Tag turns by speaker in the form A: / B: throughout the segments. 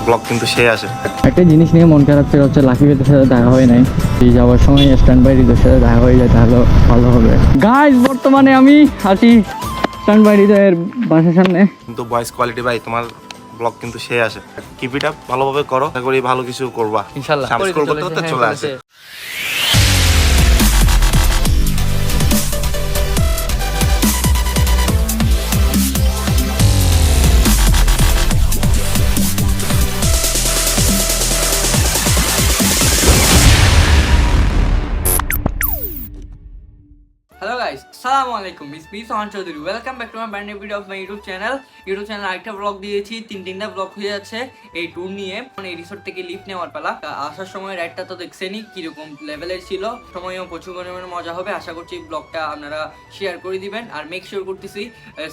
A: Blog কিন্তু সে আসে।
B: একটা জিনিস নিয়ে মন খারাপ ছিল, হচ্ছে লাকি ভাইদের সাথে দেখা হয় নাই। এই যাওয়ার সময় স্ট্যান্ড বাই হৃদয়ের সাথে দেখা হয়ে যায় তাহলে ভালো হবে। গাইস বর্তমানে আমি আছি স্ট্যান্ড বাই হৃদয়ের বাসার সামনে।
A: কিন্তু ভয়েস কোয়ালিটি ভাই তোমার ব্লগ কিন্তু সে আসে। কিপ ইট আপ, ভালোভাবে করো, আশা করি ভালো কিছু করবা
B: ইনশাআল্লাহ।
A: স্ক্রল করতে করতে চলে আসে।
C: Hello guys, Assalamu alaikum. It's me Sohan Chaudhary. Welcome back to my brand new video of my YouTube channel. YouTube channel আরেকটা ব্লগ দিয়েছি, তিনটা ব্লগ হয়ে যাচ্ছে এই ট্যুর নিয়ে। মানে এই রিসোর্ট থেকে লিফট নেওয়ার পালা। আসার সময় রাইডটা তো দেখছেনই কিরকম লেভেলের ছিল। সময়ও প্রচুর পরিমাণে মজা হবে। আশা করছি ব্লগটা আপনারা শেয়ার করে দিবেন আর মেক শিওর করতেছি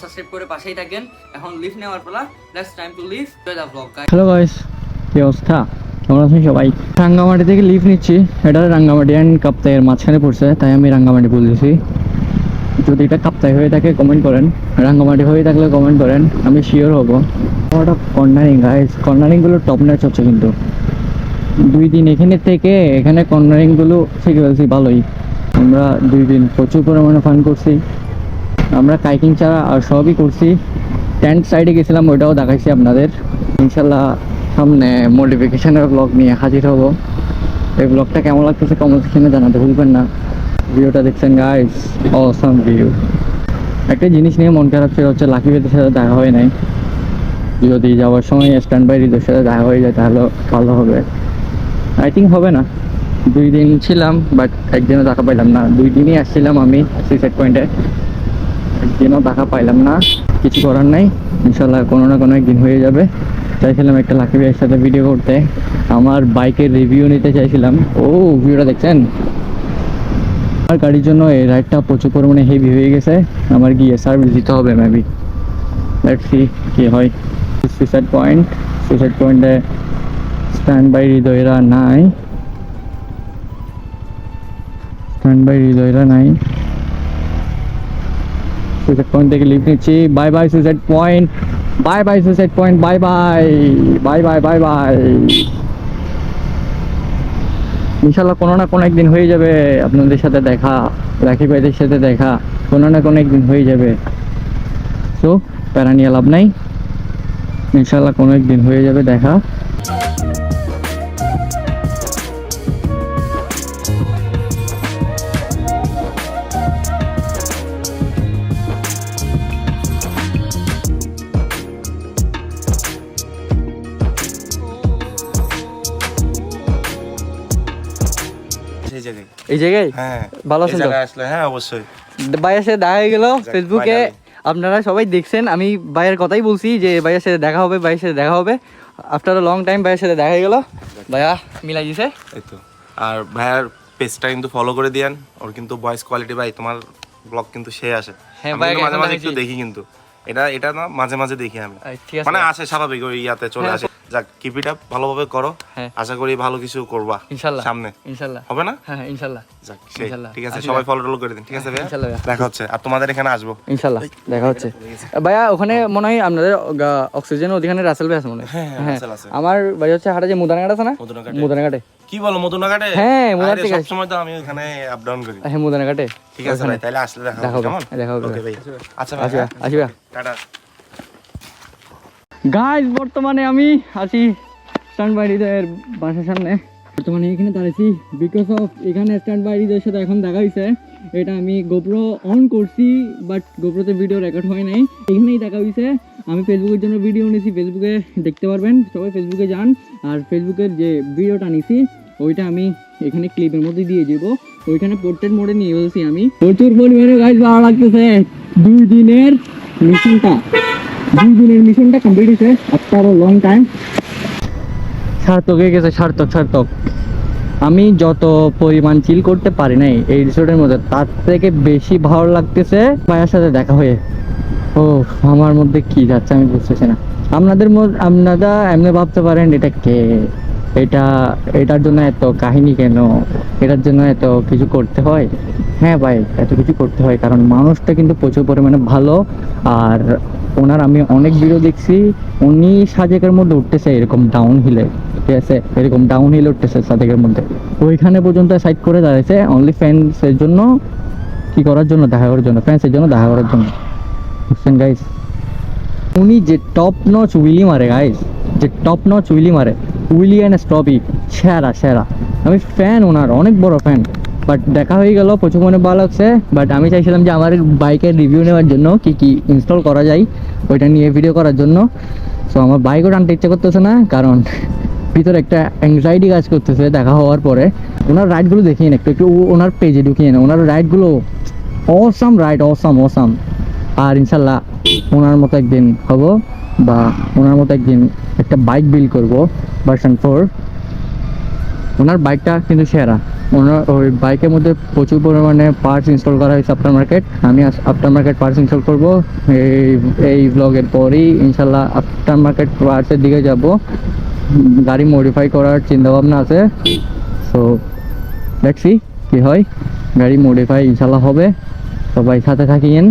C: সাবস্ক্রাইব করে পাশেই থাকেন। এখন লিফট নেওয়ার পালা। Let's time to leave the vlog guys.
B: Hello guys, কি অবস্থা? কেমন আছেন সবাই? রাঙ্গামাটি থেকে লিফট নিচ্ছি। এটা রাঙ্গামাটি অ্যান্ড কাপ্তাইয়ের মাঝখানে পড়ছে, তাই আমি রাঙ্গামাটি বলতেছি। যদি এটা কাপ্তাই হয়ে থাকে কমেন্ট করেন, রাঙ্গামাটি হয়ে থাকলে কমেন্ট করেন, আমি শিওর হবো। ওটা কর্নারিং গাইস, কর্নারিংগুলো টপ ন্যাচ হচ্ছে কিন্তু 2 দিন এখানে থেকে এখানে কর্নারিংগুলো শিখে ফেলছি ভালোই। আমরা 2 দিন প্রচুর পরিমাণে ফান করছি। আমরা কাইকিং ছাড়া আর সবই করছি। টেন্ট সাইডে গেছিলাম, ওইটাও দেখাইছি আপনাদের। ইনশাল্লাহ সামনে মডিফিকেশনের ব্লগ নিয়ে হাজির হব। এই ব্লগটা কেমন লাগতেছে কমেন্ট সেকশনে জানাতে ভুলবেন না। ভিডিওটা দেখছেন গাইস, অসাম ভিউ। একটা জিনিস নিয়ে মন খারাপ ছিল, হচ্ছে লাকি ভাইদের সাথে দেখা হয় নাই। যদি যাওয়ার সময় স্ট্যান্ড বাই হৃদয়ের সাথে দেখা হয়ে যায় তাহলে ভালো হবে। আই থিঙ্ক হবে না। 2 দিন ছিলাম বাট একদিনও দেখা পাইলাম না। 2 দিনই আসছিলাম আমি সুইসাইড পয়েন্টে, একদিনও দেখা পাইলাম না। কিছু করার নাই, ইনশাল্লাহ কোনো না কোনো একদিন হয়ে যাবে। চাইছিলাম একটা লাকি ভাইয়ের সাথে ভিডিও করতে, আমার বাইকের রিভিউ নিতে চাইছিলাম। ও ভিডিওটা দেখছেন? আমার গাড়ির জন্য এই রাইডটা প্রচুর পরিমাণে হেভি হয়ে গেছে। আমার গিয়ে সার্ভিস দিতে হবে মেবি। লেটস সি কি হয়। সুইসাইড পয়েন্টে স্ট্যান্ড বাই হৃদয়রা নাই। সুইসাইড পয়েন্ট থেকে লিফট নিচ্ছি। Bye bye suicide point, bye bye suicide point, bye bye bye bye bye bye. ইনশাল্লাহ কোনো না কোনো একদিন হয়ে যাবে আপনাদের সাথে দেখা, রাখি ভাইদের সাথে দেখা কোনো না কোনো একদিন হয়ে যাবে। সো প্যারা নিয়ে লাভ নাই, ইনশাল্লাহ কোনো একদিন হয়ে যাবে দেখা।
A: এই জায়গায়
B: এই জায়গায়
A: হ্যাঁ,
B: ভালো
A: এই
B: আছেন তো?
A: জায়গায় আসলে হ্যাঁ অবশ্যই।
B: ভাইয়ের সাথে দেখা হয়ে গেল ফেসবুকে।
A: finally।
B: আপনারা সবাই দেখছেন, আমি ভাইয়ের কথাই বলছি যে ভাইয়ের সাথে দেখা হবে, ভাইয়ের সাথে দেখা হবে। আফটার আ লং টাইম ভাইয়ের সাথে দেখা হয়ে গেল। ভাইয়া মিলাই দিছে।
A: এই তো। আর ভাইয়ার পেজটা কিন্তু ফলো করে দিয়েন। ওর কিন্তু ভয়েস কোয়ালিটি ভাই তোমার ব্লগ কিন্তু সে আসে।
B: হ্যাঁ,
A: আমি
B: ভাইয়াকে
A: কিন্তু মাঝে
B: এখন
A: মাঝে একটু
B: দেখেছি।
A: দেখি, কিন্তু এটা না মাঝে মাঝে দেখি আমি।
B: ঠিক আছে
A: মানে আসে স্বাভাবিক, ওই ইয়াতে চলে
B: হ্যাঁ,
A: আসে। যাক, কিপ ইট আপ, ভালোভাবে করো,
B: হ্যাঁ।
A: আশা করি ভালো কিছু করবা
B: ইনশাল্লাহ
A: সামনে।
B: ইনশাল্লাহ
A: হবে না?
B: হ্যাঁ ইনশাল্লাহ
A: যাক সেই,
B: ইনশাল্লাহ।
A: ঠিক আছে,
B: আসি
A: সবাই
B: ভাই।
A: ফলো টলো করে দিন, ঠিক আছে ভাইয়া?
B: ইনশাল্লাহ ভাইয়া।
A: দেখা হচ্ছে, আর তোমাদের এখানে আসবো
B: ইনশাল্লাহ দেখা হচ্ছে। ভাইয়া ওখানে মনে হয় আপনাদের অক্সিজেন ওখানে রাসেল ভাই আছে মনে হয়।
A: হ্যাঁ, হ্যাঁ,
B: হ্যাঁ,
A: রাসেল আছে।
B: আমার বাড়ি হচ্ছে হাটে যে মুদানাঘাট আছে না,
A: মদনাঘাটে।
B: মুদানাঘাটে।
A: কি বলো, মদনাঘাটে?
B: হ্যাঁ, মদনা থেকে
A: সব সময় তো আমি ওখানে আপ ডাউন করি।
B: হ্যাঁ মুদানাঘাটে।
A: ঠিক আছে ভাই, তাহলে আসলে দেখা
B: দেখা
A: হবে,
B: হবে,
A: কেমন?
B: দেখা হবে।
A: ওকে ভাই, আচ্ছা ভাই,
B: আসিবা আসিবা।
A: টাটা।
B: গাইস বর্তমানে আমি আছি স্ট্যান্ড বাই হৃদয়ের বাসার সামনে। বর্তমানে এখানে দাঁড়িয়েছি বিকজ অফ এখানে স্ট্যান্ড বাই হৃদয়ের সাথে এখন দেখা হয়েছে। এটা আমি গোপ্রো অন করছি বাট গোপ্রোতে ভিডিও রেকর্ড হয় নাই, এখানেই দেখা হয়েছে। আমি ফেসবুকের জন্য ভিডিও নিয়েছি, ফেসবুকে দেখতে পারবেন, সবাই ফেসবুকে যান। আর ফেসবুকের যে ভিডিওটা নিয়েছি ওইটা আমি এখানে ক্লিপের মধ্যে দিয়ে দেবো। ওইখানে পোর্ট্রেট মোডে নিয়ে বলছি আমি। প্রচুর পরিমাণে গাইস ভালো লাগতেছে। 2 দিনের মিশনটা কমপ্লিট হয়েছে আফটার আ লং টাইম। সার্থক হয়ে গেছে, সার্থক। আমি যত পরিমাণ চিল করতে পারি নাই এই রিসোর্টের মধ্যে, তার থেকে বেশি ভালো লাগতেছে ভাইয়ের সাথে দেখা হয়ে। ও আমার মধ্যে কি যাচ্ছে আমি বুঝতেছি না। আপনারা এমনি ভাবতে পারেন এটা কে, এটার জন্য এত কাহিনী কেন, এটার জন্য এত কিছু করতে হয়? হ্যাঁ ভাই, এত কিছু করতে হয় কারণ মানুষটা কিন্তু প্রচুর পরিমাণে ভালো। আর ওনার আমি অনেক ভিডিও দেখছি, উনি সাজেকের মধ্যে উঠতেছে এরকম ডাউন হিলে, ঠিক আছে, এরকম ডাউন হিলে উঠতেছে সাজেকের মধ্যে, ওইখানে পর্যন্ত সাইড করে দাঁড়াইছে অনলি ফ্যান্সের জন্য, কি করার জন্য, দেখা করার জন্য, ফ্যান্সের জন্য দেখা করার জন্য, বুঝছেন গাইস? উনি যে টপ নচ উইলি মারে গাইস, যে টপ নচ উইলি মারে, উইলি অ্যান্ড স্টপি, সেরা সেরা। আমি ফ্যান, ওনার অনেক বড় ফ্যান। বাট দেখা হয়ে গেল, প্রচুর মনে ভালো লাগছে। বাট আমি চাইছিলাম যে আমার বাইকের রিভিউ নেওয়ার জন্য কি কি ইনস্টল করা যায় ওইটা নিয়ে ভিডিও করার জন্য। সো আমার বাইকও টানতে ইচ্ছে করতেছে না, কারণ ভিতরে একটা অ্যাংজাইটি কাজ করতেছে দেখা হওয়ার পরে। ওনার রাইডগুলো দেখিয়ে একটু একটু, ওনার পেজে ঢুকিয়ে না, ওনার রাইডগুলো অসাম রাইড, অসাম অসাম। আর ইনশাল্লাহ ওনার মতো একদিন হব, বা ওনার মতো একদিন একটা বাইক বিল্ড করবো ভার্সন 4। ওনার বাইকটা কিন্তু সেরা। ওনার ওই বাইকের মধ্যে প্রচুর পরিমাণে পার্টস ইনস্টল করা হয়েছে আফটার মার্কেট। আমি আফটার মার্কেট পার্টস ইনস্টল করবো এই ব্লগের পরেই ইনশাল্লাহ। আফটার মার্কেট পার্টসের দিকে যাব, গাড়ি মডিফাই করার চিন্তা ভাবনা আছে। সো দেখছি কি হয়, গাড়ি মডিফাই ইনশাল্লাহ হবে। সবাই সাথে থাকিয়েন,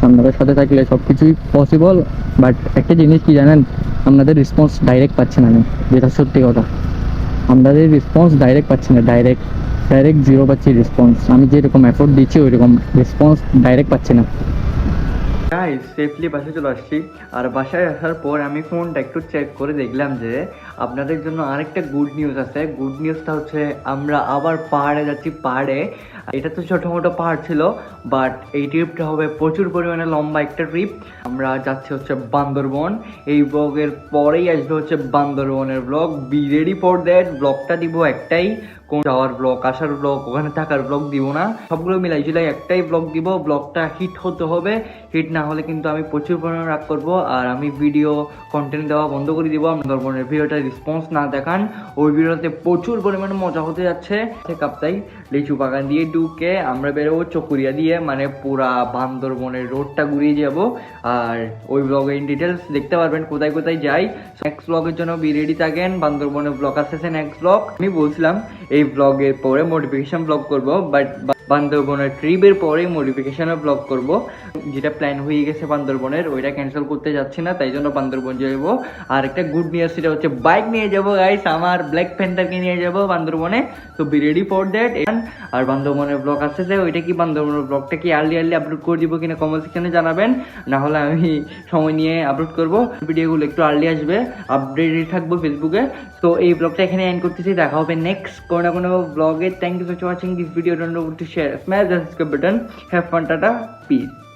B: আপনাদের সাথে থাকলে সব কিছুই পসিবল। বাট একটা জিনিস কি জানেন, আপনাদের রেসপন্স ডাইরেক্ট পাচ্ছি না আমি, যেটা সত্যি কথা। আপনাদের রেসপন্স ডাইরেক্ট পাচ্ছি না, ডাইরেক্ট জিরো পাচ্ছি রেসপন্স। আমি যেরকম এফোর্ট দিচ্ছি ওইরকম রেসপন্স ডাইরেক্ট পাচ্ছি না।
C: গাইস সেফলি বাসায় চলে আসছি। আর বাসায় আসার পর আমি ফোনটা একটু চেক করে দেখলাম যে আপনাদের জন্য আরেকটা গুড নিউজ আছে। গুড নিউজটা হচ্ছে আমরা আবার পাহাড়ে যাচ্ছি। পাহাড়ে, এটা তো ছোটো মোটো পাহাড় ছিল, বাট এই ট্রিপটা হবে প্রচুর পরিমাণে লম্বা একটা ট্রিপ। আমরা যাচ্ছি হচ্ছে বান্দরবন। এই ব্লগের পরেই আসবে হচ্ছে বান্দরবনের blog. Be ready for that. ব্লগটা দিব একটাই, কোন যাওয়ার ব্লগ, আসার ব্লগ, ওখানে থাকার ব্লগ দিব না, সবগুলো মিলাই ঝিলাই একটাই ব্লগ দিব। ব্লগটা হিট হতে হবে, হিট না হলে কিন্তু আমি প্রচুর পরিমাণে রাগ করবো, আর আমি ভিডিও কন্টেন্ট দেওয়া বন্ধ করে দিব। বান্দরবনের ভিডিওটা রেসপন্স না দেখান, ওই ভিডিওতে প্রচুর পরিমাণে মজা হতে যাচ্ছে। কাপ্তাই লিচু বাগান দিয়ে ঢুকে আমরা বেরোবো চকুরিয়া দিয়ে, মানে পুরা বান্দরবনের রোডটা ঘুরিয়ে যাব। আর ওই ব্লগে ইন ডিটেলস দেখতে পারবেন কোথায় কোথায় যাই। নেক্সট ব্লগের জন্য বি রেডি থাকেন, বান্দরবনের ব্লগ আসতেছে নেক্সট ব্লগ। আমি বলছিলাম এই ব্লগের পরে মোটিফিকেশন ব্লগ করব, বাট বান্দরবনের ট্রিপের পরে মডিফিকেশনের ব্লগ করব। যেটা প্ল্যান হয়ে গেছে বান্দরবনের, ওইটা ক্যান্সেল করতে যাচ্ছি না, তাই জন্য বান্দরবন যাব। আর একটা গুড নিউজ, সেটা হচ্ছে বাইক নিয়ে যাবো গাইস, আমার ব্ল্যাক প্যান্থারকে নিয়ে যাব বান্দরবনে। তো বি রেডি ফর দ্যাট। আর বান্দরবনের ব্লগ আসতেছে, ওইটা কি বান্দরবনের ব্লগটা কি আর্লি আপলোড করে দিব কিনা কমেন্ট সেকশনে জানাবেন, না হলে আমি সময় নিয়ে আপলোড করব। ভিডিওগুলো একটু আর্লি আসবে, আপডেটেড থাকবো ফেসবুকে। তো এই ব্লগটা এখানে এন্ড করতেছি, দেখা হবে নেক্সট কোনো ব্লগে। Thank you for watching this video, don't forget to share, smash the subscribe button, have fun, tata, peace.